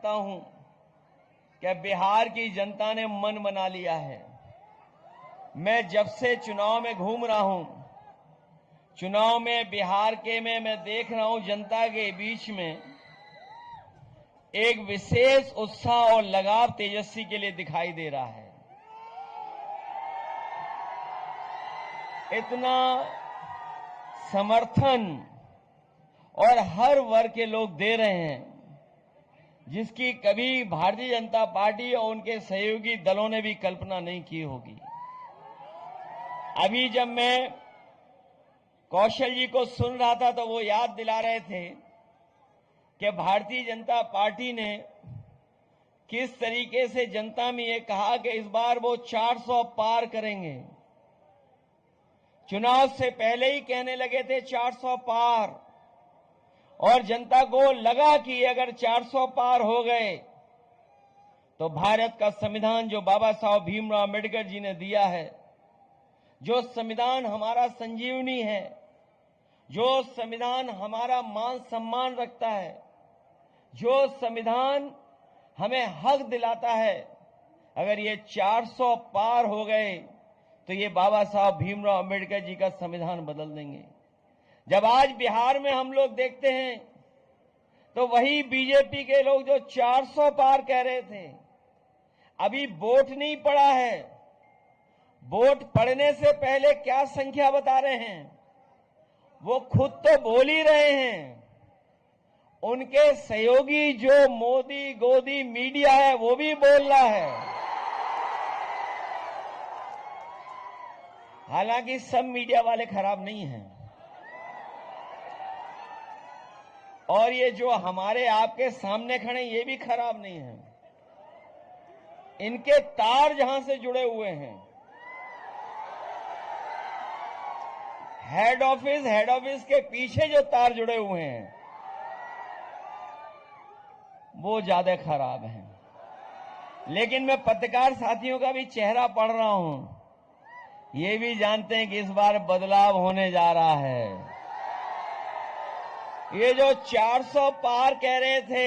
सकता हूं कि बिहार की जनता ने मन बना लिया है। मैं जब से चुनाव में घूम रहा हूं, चुनाव में बिहार के में मैं देख रहा हूं जनता के बीच में एक विशेष उत्साह और लगाव तेजस्वी के लिए दिखाई दे रहा है। इतना समर्थन और हर वर्ग के लोग दे रहे हैं जिसकी कभी भारतीय जनता पार्टी और उनके सहयोगी दलों ने भी कल्पना नहीं की होगी। अभी जब मैं कौशल जी को सुन रहा था तो वो याद दिला रहे थे कि भारतीय जनता पार्टी ने किस तरीके से जनता में ये कहा कि इस बार वो 400 पार करेंगे। चुनाव से पहले ही कहने लगे थे 400 पार, और जनता को लगा कि अगर 400 पार हो गए तो भारत का संविधान जो बाबा साहब भीमराव अम्बेडकर जी ने दिया है, जो संविधान हमारा संजीवनी है, जो संविधान हमारा मान सम्मान रखता है, जो संविधान हमें हक दिलाता है, अगर ये 400 पार हो गए तो ये बाबा साहब भीमराव अम्बेडकर जी का संविधान बदल देंगे। जब आज बिहार में हम लोग देखते हैं तो वही बीजेपी के लोग जो 400 पार कह रहे थे, अभी वोट नहीं पड़ा है, वोट पड़ने से पहले क्या संख्या बता रहे हैं, वो खुद तो बोल ही रहे हैं। उनके सहयोगी जो मोदी गोदी मीडिया है वो भी बोल रहा है। हालांकि सब मीडिया वाले खराब नहीं हैं, और ये जो हमारे आपके सामने खड़े ये भी खराब नहीं है। इनके तार जहां से जुड़े हुए हैं, हेड ऑफिस के पीछे जो तार जुड़े हुए हैं वो ज्यादा खराब हैं। लेकिन मैं पत्रकार साथियों का भी चेहरा पढ़ रहा हूं, ये भी जानते हैं कि इस बार बदलाव होने जा रहा है। ये जो 400 पार कह रहे थे,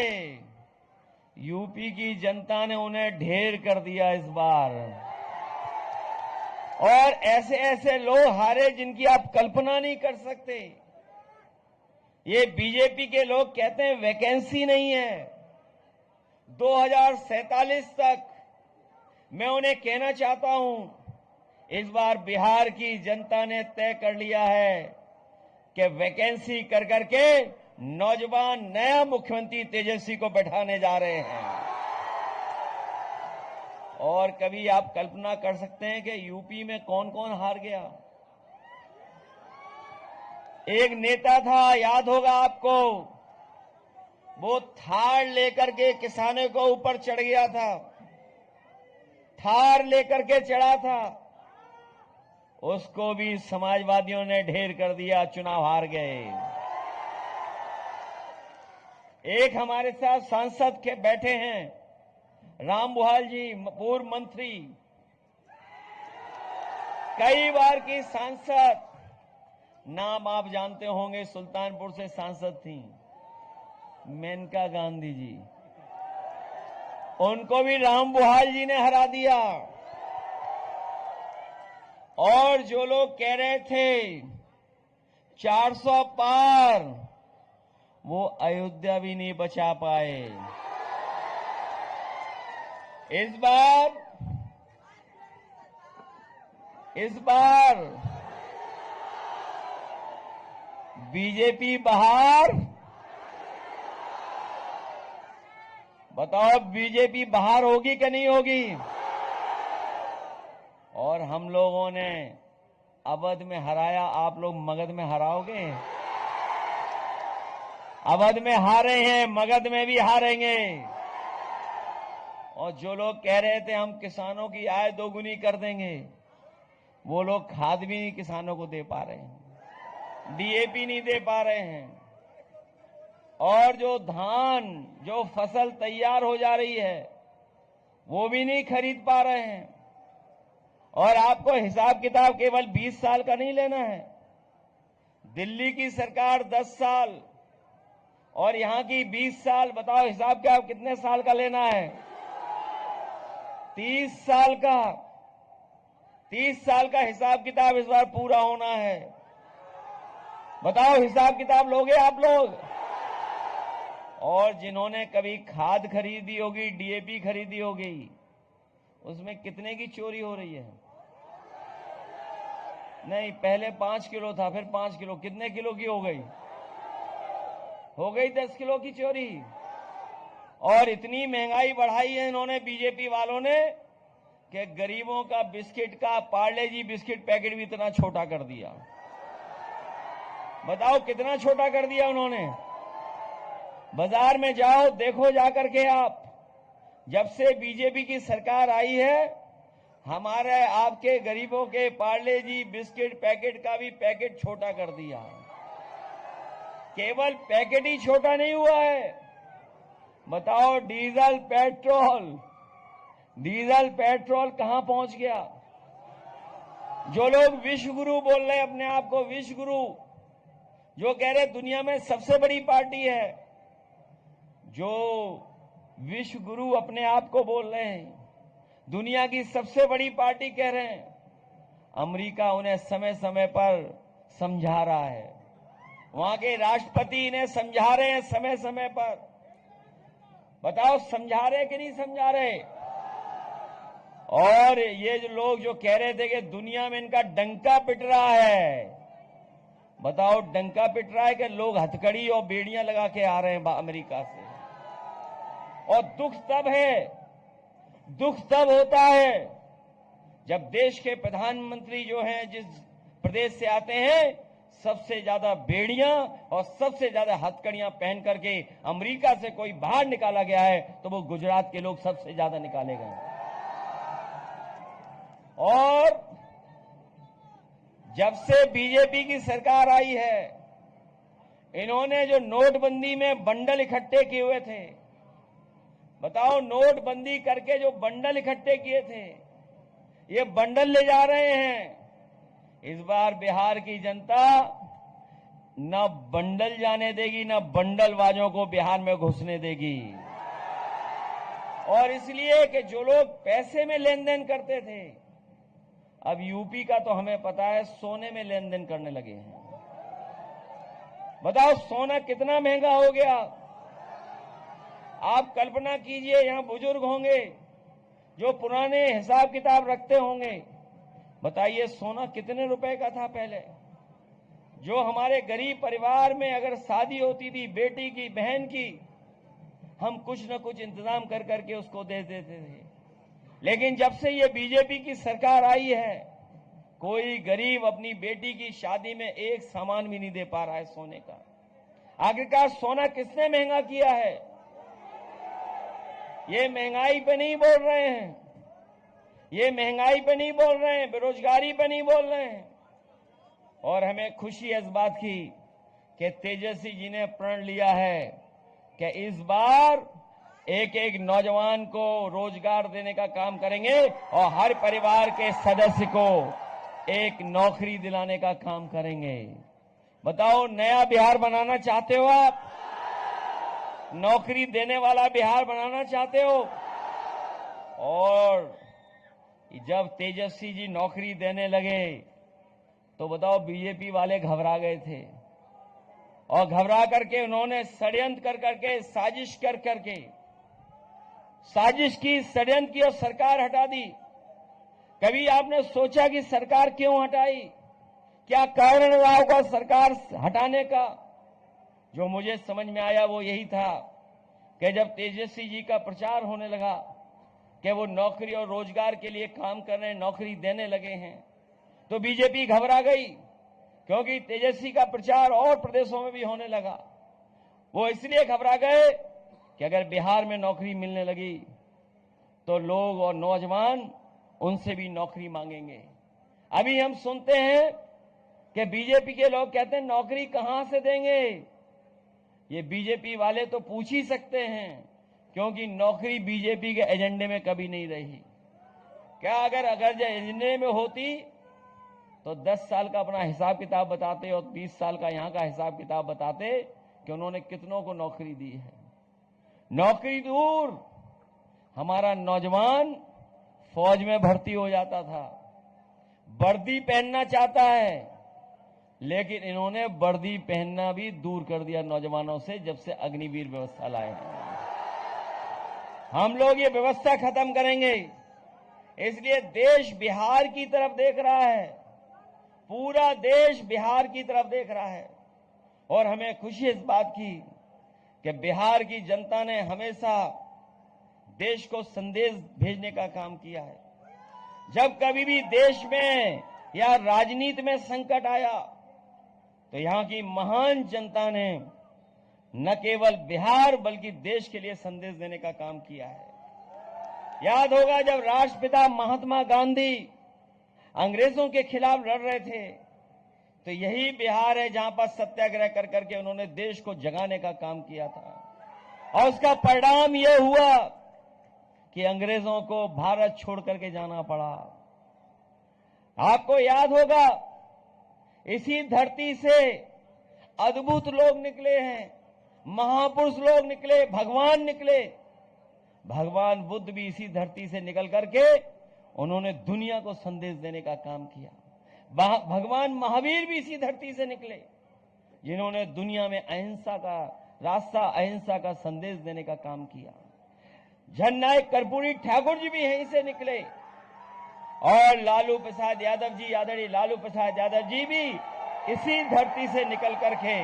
यूपी की जनता ने उन्हें ढेर कर दिया इस बार, और ऐसे ऐसे लोग हारे जिनकी आप कल्पना नहीं कर सकते। ये बीजेपी के लोग कहते हैं वैकेंसी नहीं है। 2047 तक मैं उन्हें कहना चाहता हूं, इस बार बिहार की जनता ने तय कर लिया है कि वैकेंसी कर करके नौजवान नया मुख्यमंत्री तेजस्वी को बैठाने जा रहे हैं। और कभी आप कल्पना कर सकते हैं कि यूपी में कौन कौन हार गया। एक नेता था, याद होगा आपको, वो थार लेकर के किसानों को ऊपर चढ़ गया था, थार लेकर के चढ़ा था, उसको भी समाजवादियों ने ढेर कर दिया, चुनाव हार गए। एक हमारे साथ सांसद के बैठे हैं रामबुहाल जी, पूर्व मंत्री, कई बार की सांसद, नाम आप जानते होंगे, सुल्तानपुर से सांसद थी मेनका गांधी जी, उनको भी रामबुहाल जी ने हरा दिया। और जो लोग कह रहे थे 400 पार, वो अयोध्या भी नहीं बचा पाए। इस बार बीजेपी बाहर, बताओ बीजेपी बाहर होगी कि नहीं होगी? और हम लोगों ने अवध में हराया, आप लोग मगध में हराओगे? अवध में हारे हैं, मगध में भी हारेंगे। और जो लोग कह रहे थे हम किसानों की आय दोगुनी कर देंगे, वो लोग खाद भी नहीं किसानों को दे पा रहे हैं, डीएपी नहीं दे पा रहे हैं, और जो धान, जो फसल तैयार हो जा रही है वो भी नहीं खरीद पा रहे हैं। और आपको हिसाब किताब केवल 20 साल का नहीं लेना है। दिल्ली की सरकार 10 साल, और यहां की 20 साल, बताओ हिसाब क्या कितने साल का लेना है? 30 साल का। 30 साल का हिसाब किताब इस बार पूरा होना है। बताओ हिसाब किताब लोगे आप लोग? और जिन्होंने कभी खाद खरीदी होगी, डीएपी खरीदी होगी, उसमें कितने की चोरी हो रही है? नहीं, पहले 5 किलो था, फिर 5 किलो, कितने किलो की हो गई? हो गई 10 किलो की चोरी। और इतनी महंगाई बढ़ाई है इन्होंने, बीजेपी वालों ने, कि गरीबों का बिस्किट का, पार्ले जी बिस्किट पैकेट भी इतना छोटा कर दिया। बताओ कितना छोटा कर दिया उन्होंने। बाजार में जाओ, देखो जाकर के आप, जब से बीजेपी की सरकार आई है, हमारे आपके गरीबों के पार्ले जी बिस्किट पैकेट का भी पैकेट छोटा कर दिया। केवल पैकेट ही छोटा नहीं हुआ है, बताओ डीजल पेट्रोल कहां पहुंच गया? जो लोग विश्व गुरु बोल रहे हैं अपने आप को, विश्व गुरु, जो कह रहे दुनिया में सबसे बड़ी पार्टी है, जो विश्व गुरु अपने आप को बोल रहे हैं, दुनिया की सबसे बड़ी पार्टी कह रहे हैं, अमेरिका उन्हें समय समय पर समझा रहा है, वहां के राष्ट्रपति इन्हें समझा रहे हैं समय समय पर। बताओ समझा रहे कि नहीं समझा रहे? और ये जो लोग जो कह रहे थे कि दुनिया में इनका डंका पिट रहा है, बताओ डंका पिट रहा है कि लोग हथकड़ी और बेड़ियां लगा के आ रहे हैं अमेरिका से। और दुख तब होता है जब देश के प्रधानमंत्री जो हैं, जिस प्रदेश से आते हैं, सबसे ज्यादा बेड़ियां और सबसे ज्यादा हथकड़ियां पहन करके अमेरिका से कोई बाहर निकाला गया है तो वो गुजरात के लोग सबसे ज्यादा निकाले गए। और जब से बीजेपी की सरकार आई है, इन्होंने जो नोटबंदी में बंडल इकट्ठे किए हुए थे, बताओ नोटबंदी करके जो बंडल इकट्ठे किए थे, ये बंडल ले जा रहे हैं। इस बार बिहार की जनता न बंडल जाने देगी, न बंडलबाजों को बिहार में घुसने देगी। और इसलिए कि जो लोग पैसे में लेन देन करते थे, अब यूपी का तो हमें पता है, सोने में लेन देन करने लगे हैं। बताओ सोना कितना महंगा हो गया। आप कल्पना कीजिए, यहां बुजुर्ग होंगे जो पुराने हिसाब किताब रखते होंगे, बताइए सोना कितने रुपए का था पहले। जो हमारे गरीब परिवार में अगर शादी होती थी, बेटी की, बहन की, हम कुछ न कुछ इंतजाम कर करके उसको दे देते थे। लेकिन जब से ये बीजेपी की सरकार आई है, कोई गरीब अपनी बेटी की शादी में एक सामान भी नहीं दे पा रहा है सोने का। आखिरकार सोना किसने महंगा किया है? ये महंगाई पे नहीं बोल रहे हैं, ये महंगाई पे नहीं बोल रहे हैं, बेरोजगारी पे नहीं बोल रहे हैं। और हमें खुशी है इस बात की कि तेजस्वी जी ने प्रण लिया है कि इस बार एक एक नौजवान को रोजगार देने का काम करेंगे और हर परिवार के सदस्य को एक नौकरी दिलाने का काम करेंगे। बताओ नया बिहार बनाना चाहते हो आप? नौकरी देने वाला बिहार बनाना चाहते हो? और जब तेजस्वी जी नौकरी देने लगे तो बताओ बीजेपी वाले घबरा गए थे, और घबरा करके उन्होंने षड्यंत्र कर करके, साजिश कर करके, साजिश की, षड्यंत्र की और सरकार हटा दी। कभी आपने सोचा कि सरकार क्यों हटाई? क्या कारण रहा होगा सरकार हटाने का? जो मुझे समझ में आया वो यही था कि जब तेजस्वी जी का प्रचार होने लगा कि वो नौकरी और रोजगार के लिए काम कर रहे हैं, नौकरी देने लगे हैं, तो बीजेपी घबरा गई, क्योंकि तेजस्वी का प्रचार और प्रदेशों में भी होने लगा। वो इसलिए घबरा गए कि अगर बिहार में नौकरी मिलने लगी तो लोग और नौजवान उनसे भी नौकरी मांगेंगे। अभी हम सुनते हैं कि बीजेपी के लोग कहते हैं नौकरी कहां से देंगे। ये बीजेपी वाले तो पूछ ही सकते हैं, क्योंकि नौकरी बीजेपी के एजेंडे में कभी नहीं रही। क्या अगर जो एजेंडे में होती तो 10 साल का अपना हिसाब किताब बताते और 20 साल का यहां का हिसाब किताब बताते कि उन्होंने कितनों को नौकरी दी है। नौकरी दूर, हमारा नौजवान फौज में भर्ती हो जाता था, वर्दी पहनना चाहता है, लेकिन इन्होंने वर्दी पहनना भी दूर कर दिया नौजवानों से जब से अग्निवीर व्यवस्था लाए हैं। हम लोग ये व्यवस्था खत्म करेंगे, इसलिए देश बिहार की तरफ देख रहा है, पूरा देश बिहार की तरफ देख रहा है। और हमें खुशी इस बात की कि बिहार की जनता ने हमेशा देश को संदेश भेजने का काम किया है। जब कभी भी देश में या राजनीति में संकट आया तो यहां की महान जनता ने न केवल बिहार बल्कि देश के लिए संदेश देने का काम किया है। याद होगा जब राष्ट्रपिता महात्मा गांधी अंग्रेजों के खिलाफ लड़ रहे थे तो यही बिहार है जहां पर सत्याग्रह कर करके उन्होंने देश को जगाने का काम किया था। और उसका परिणाम यह हुआ कि अंग्रेजों को भारत छोड़ करके जाना पड़ा। आपको याद होगा इसी धरती से अद्भुत लोग निकले हैं, महापुरुष लोग निकले, भगवान निकले। भगवान बुद्ध भी इसी धरती से निकल करके उन्होंने दुनिया को संदेश देने का काम किया। भगवान महावीर भी इसी धरती से निकले जिन्होंने दुनिया में अहिंसा का रास्ता, अहिंसा का संदेश देने का काम किया। जननायक कर्पूरी ठाकुर जी भी यहीं से निकले और लालू प्रसाद यादव जी, आदरणीय लालू प्रसाद यादव जी भी इसी धरती से निकल करके